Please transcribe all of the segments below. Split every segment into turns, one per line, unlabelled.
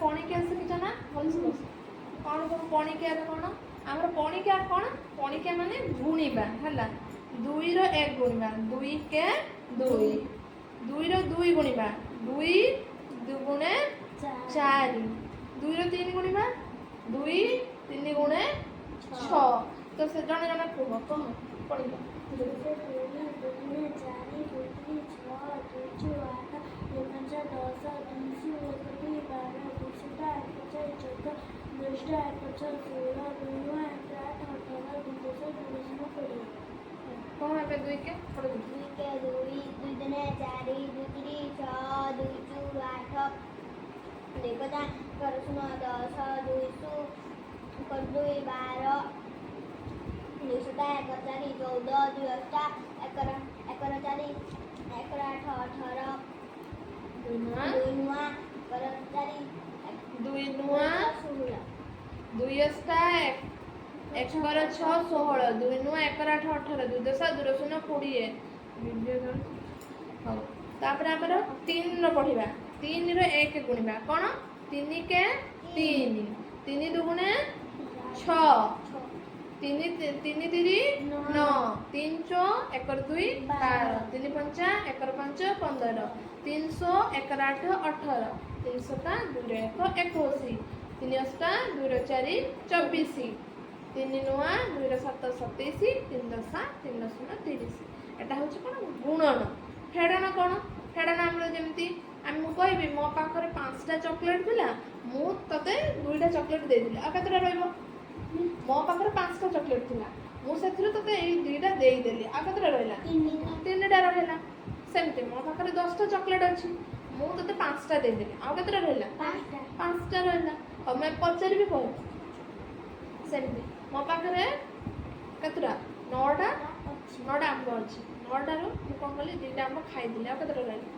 पणिकिया शिखिछ ना भल से बस कौन कौन पणिकिया कौन आमर पणिकिया कौन पणिकिया माने गुणिबा हला 2 रो 1 गुणिबा 2 के 2 2 रो 2 गुणिबा 2 दुगुणे 4 2 रो 3 गुणिबा 2 3 गुणे 6 तो से जने जने कह कह पणिकिया
2 से 2 2 4 2 3 6 2 2 8 2 5 10 2 से 1 12 2 से 14 2 से 16 2 9 18 2 से 20
कौन है 2 के पढ़
2 के 2 2 दिन 4 2 3 6 2 2 8 देखो ता कर सुनो 10 2 सु कर 2 12 2 से 1 4 14 2 8 1 4 1 8 18 2 9 कर 4
2 नुआ 2 अस्ता 1 कर 6 16 2 नुआ 1 कर 8 18 2 10 2 शून्य 20 वीडियो हां तापर हमर 3 रो पढिबा 3 रो 1 गुणिबा कोन 3 के 3 3 दुगुणे 6 3 3 3 9 3 चो 1 कर 2 12 3 5 1 कर 5 15 300 1 कर 8 18 300 का 2 रो 1 21 3 अस्ता 2 रो 4 24 3 नुआ 2 रो 7 27 3 10 3 शून्य 30 एटा होची कोन गुणन फेडन कोन फेडन हमरो जेमती हम कहबी मो पाखरे 5टा चॉकलेट थिला मु तते 2टा चॉकलेट दे दिले आ कतरा रहइबो मो पाखरे 5टा चॉकलेट थिला मु सेथिरो तते एई 2टा देई देली आ कतरा रहइला 3टा रहइला सेमते मो पाखरे 10टा चॉकलेट अछि मु तते 5टा दे देली आ कतरा रहइला 5टा रहइला अब मैं पचारबी कोन सेमते मो पाखरे कतरा 9टा आंब अछि 9टा रो मु कोन कली 2टा आंब खाइ दिले आ कतरा रहइला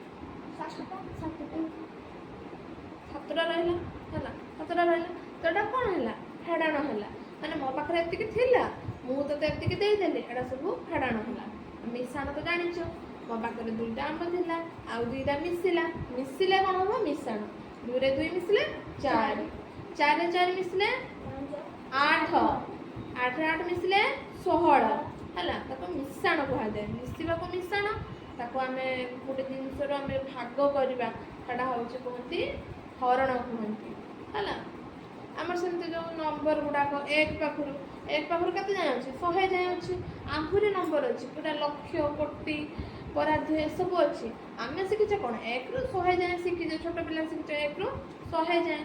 7टा रहइला हला 7टा रहइला तोटा कोन हला फेडाण हला माने मो पाखरे एतिक थिला मु तते एतिक देई देली एडा सब फेडाण हला मिसाण तो जानिचो मो पाखरे 2टा आंब थिला आ 2टा मिसिले कोन हो मिसाण 2 रे 2 मिसिले 4 4 रे 4 मिसिले 8 8 रे 8 मिसिले 16 हला ताको मिसाण कहा जाय मिसिबा को मिसाण ताको आमे गोटे जिंस रो आमे भाग करबा सेटा होउची कहंती हरण कहंती हला हमर सेमते जो नंबर गुडा को 1 पाखरु कते जाय अछि 100 जाय अछि आंखुरी नंबर अछि पूरा लक्ष कोटि पराधे सब अछि आमे सिकिछ कोन 1 रु 100 जाय सिकिछ छोट पिला सिकिछ 1 रु 100 जाय